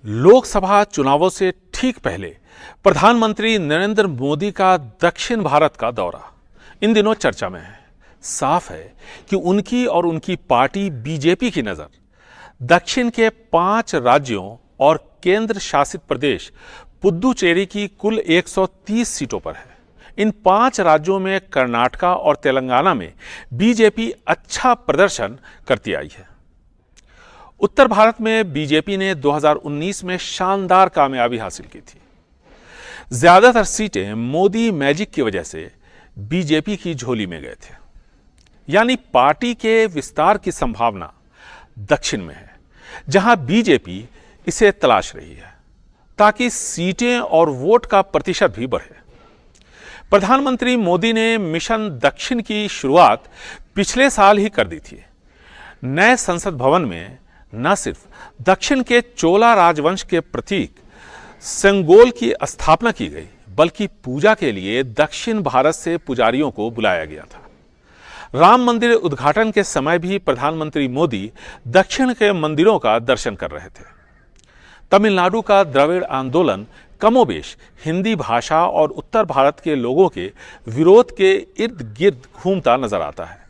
लोकसभा चुनावों से ठीक पहले प्रधानमंत्री नरेंद्र मोदी का दक्षिण भारत का दौरा इन दिनों चर्चा में है। साफ है कि उनकी और उनकी पार्टी बीजेपी की नजर दक्षिण के 5 राज्यों और केंद्र शासित प्रदेश पुद्दुचेरी की कुल 130 सीटों पर है। इन 5 राज्यों में कर्नाटका और तेलंगाना में बीजेपी अच्छा प्रदर्शन करती आई है। उत्तर भारत में बीजेपी ने 2019 में शानदार कामयाबी हासिल की थी। ज्यादातर सीटें मोदी मैजिक की वजह से बीजेपी की झोली में गए थे। यानी पार्टी के विस्तार की संभावना दक्षिण में है, जहां बीजेपी इसे तलाश रही है ताकि सीटें और वोट का प्रतिशत भी बढ़े। प्रधानमंत्री मोदी ने मिशन दक्षिण की शुरुआत पिछले साल ही कर दी थी। नए संसद भवन में न सिर्फ दक्षिण के चोला राजवंश के प्रतीक सेंगोल की स्थापना की गई, बल्कि पूजा के लिए दक्षिण भारत से पुजारियों को बुलाया गया था। राम मंदिर उद्घाटन के समय भी प्रधानमंत्री मोदी दक्षिण के मंदिरों का दर्शन कर रहे थे। तमिलनाडु का द्रविड़ आंदोलन कमोबेश हिंदी भाषा और उत्तर भारत के लोगों के विरोध के इर्द गिर्द घूमता नजर आता है।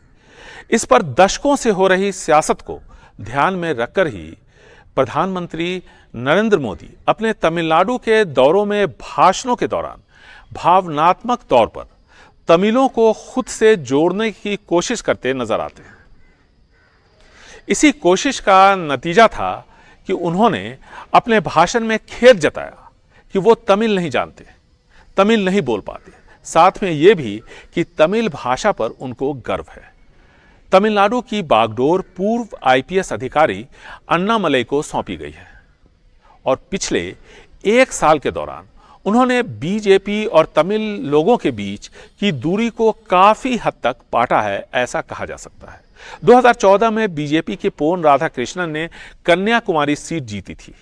इस पर दशकों से हो रही सियासत को ध्यान में रखकर ही प्रधानमंत्री नरेंद्र मोदी अपने तमिलनाडु के दौरों में भाषणों के दौरान भावनात्मक तौर पर तमिलों को खुद से जोड़ने की कोशिश करते नजर आते हैं। इसी कोशिश का नतीजा था कि उन्होंने अपने भाषण में खेद जताया कि वो तमिल नहीं जानते, तमिल नहीं बोल पाते, साथ में ये भी कि तमिल भाषा पर उनको गर्व है। तमिलनाडु की बागडोर पूर्व आईपीएस अधिकारी अन्नामलई को सौंपी गई है और पिछले 1 साल के दौरान उन्होंने बीजेपी और तमिल लोगों के बीच की दूरी को काफी हद तक पाटा है, ऐसा कहा जा सकता है। 2014 में बीजेपी के पोन राधाकृष्णन ने कन्याकुमारी सीट जीती थी।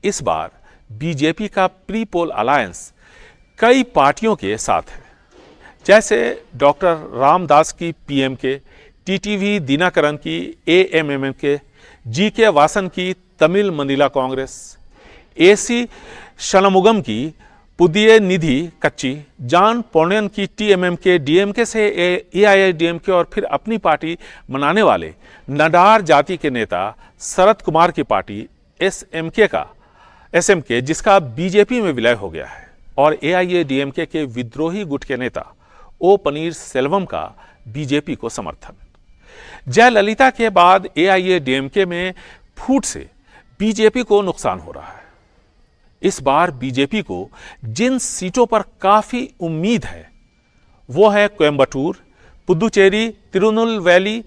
इस बार बीजेपी का प्री पोल अलायंस कई पार्टियों के साथ है, जैसे डॉक्टर रामदास की पीएमके, टीटीवी दिनाकरन की एएमएमके, जीके वासन की तमिल मंदिला कांग्रेस, एसी शनमुगम की पुदिये निधि कच्ची, जॉन पोन्नेन की टीएमएमके, डीएमके से एआईएडीएमके और फिर अपनी पार्टी बनाने वाले नाडार जाति के नेता शरद कुमार की पार्टी एसएमके जिसका बीजेपी में विलय हो गया है, और एआईएडीएमके के विद्रोही गुट के नेता ओ पनीर सेल्वम का बीजेपी को समर्थन। जयललिता के बाद एआईएडीएमके में फूट से बीजेपी को नुकसान हो रहा है। इस बार बीजेपी को जिन सीटों पर काफी उम्मीद है वो है कोयंबटूर, पुद्दुचेरी, तिरुनेलवेली,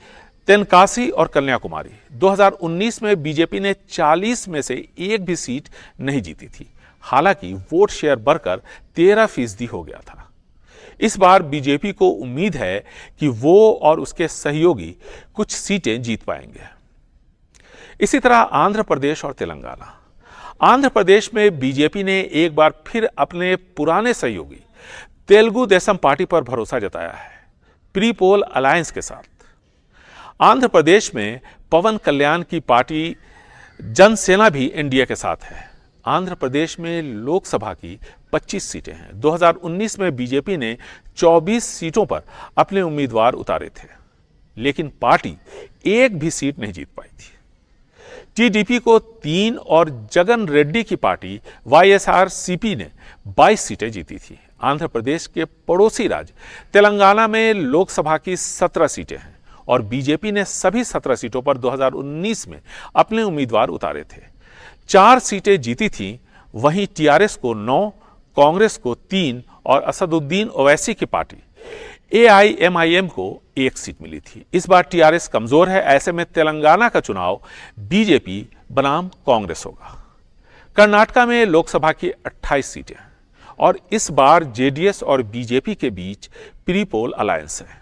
तेनकासी और कन्याकुमारी। 2019 में बीजेपी ने 40 में से एक भी सीट नहीं जीती थी, हालांकि वोट शेयर बढ़कर 13% हो गया था। इस बार बीजेपी को उम्मीद है कि वो और उसके सहयोगी कुछ सीटें जीत पाएंगे। इसी तरह आंध्र प्रदेश और तेलंगाना। आंध्र प्रदेश में बीजेपी ने एक बार फिर अपने पुराने सहयोगी तेलुगु देशम पार्टी पर भरोसा जताया है, प्री पोल अलायंस के साथ। आंध्र प्रदेश में पवन कल्याण की पार्टी जनसेना भी एनडीए के साथ है। आंध्र प्रदेश में लोकसभा की 25 सीटें हैं। 2019 में बीजेपी ने 24 सीटों पर अपने उम्मीदवार उतारे थे, लेकिन पार्टी एक भी सीट नहीं जीत पाई थी। टीडीपी को 3 और जगन रेड्डी की पार्टी वाईएसआरसीपी ने 22 सीटें जीती थी। आंध्र प्रदेश के पड़ोसी राज्य तेलंगाना में लोकसभा की 17 सीटें हैं और बीजेपी ने सभी 17 सीटों पर 2019 में अपने उम्मीदवार उतारे थे। 4 सीटें जीती थीं, वहीं टीआरएस को 9, कांग्रेस को 3 और असदुद्दीन ओवैसी की पार्टी एआईएमआईएम को 1 सीट मिली थी। इस बार टीआरएस कमजोर है, ऐसे में तेलंगाना का चुनाव बीजेपी बनाम कांग्रेस होगा। कर्नाटका में लोकसभा की 28 सीटें हैं और इस बार जेडीएस और बीजेपी के बीच प्री पोल अलायंस है।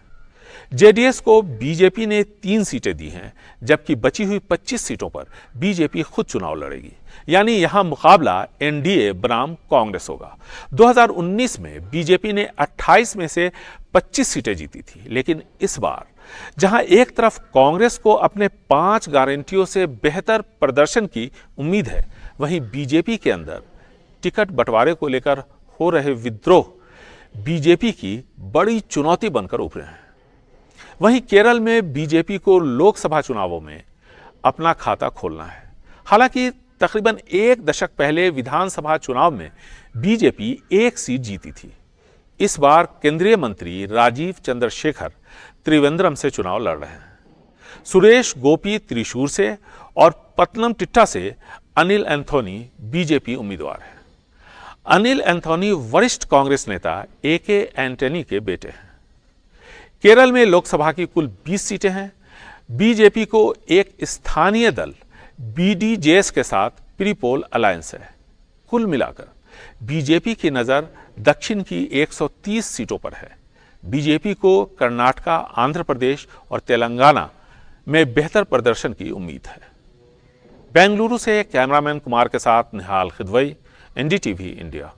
जेडीएस को बीजेपी ने 3 सीटें दी हैं, जबकि बची हुई 25 सीटों पर बीजेपी खुद चुनाव लड़ेगी। यानी यहां मुकाबला एनडीए बनाम कांग्रेस होगा। 2019 में बीजेपी ने 28 में से 25 सीटें जीती थी। लेकिन इस बार जहां एक तरफ कांग्रेस को अपने 5 गारंटियों से बेहतर प्रदर्शन की उम्मीद है, वहीं बीजेपी के अंदर टिकट बंटवारे को लेकर हो रहे विद्रोह बीजेपी की बड़ी चुनौती बनकर उभरे हैं। वहीं केरल में बीजेपी को लोकसभा चुनावों में अपना खाता खोलना है। हालांकि तकरीबन 1 दशक पहले विधानसभा चुनाव में बीजेपी 1 सीट जीती थी। इस बार केंद्रीय मंत्री राजीव चंद्रशेखर त्रिवेंद्रम से चुनाव लड़ रहे हैं। सुरेश गोपी त्रिशूर से और पतनमतिट्टा से अनिल एंथोनी बीजेपी उम्मीदवार हैं। अनिल एंथोनी वरिष्ठ कांग्रेस नेता ए.के. एंटनी के बेटे हैं। केरल में लोकसभा की कुल 20 सीटें हैं। बीजेपी को एक स्थानीय दल बीडीजेएस के साथ प्री-पोल अलायंस है। कुल मिलाकर बीजेपी की नजर दक्षिण की 130 सीटों पर है। बीजेपी को कर्नाटक, आंध्र प्रदेश और तेलंगाना में बेहतर प्रदर्शन की उम्मीद है। बेंगलुरु से कैमरामैन कुमार के साथ निहाल खिदवई, एनडीटीवी इंडिया।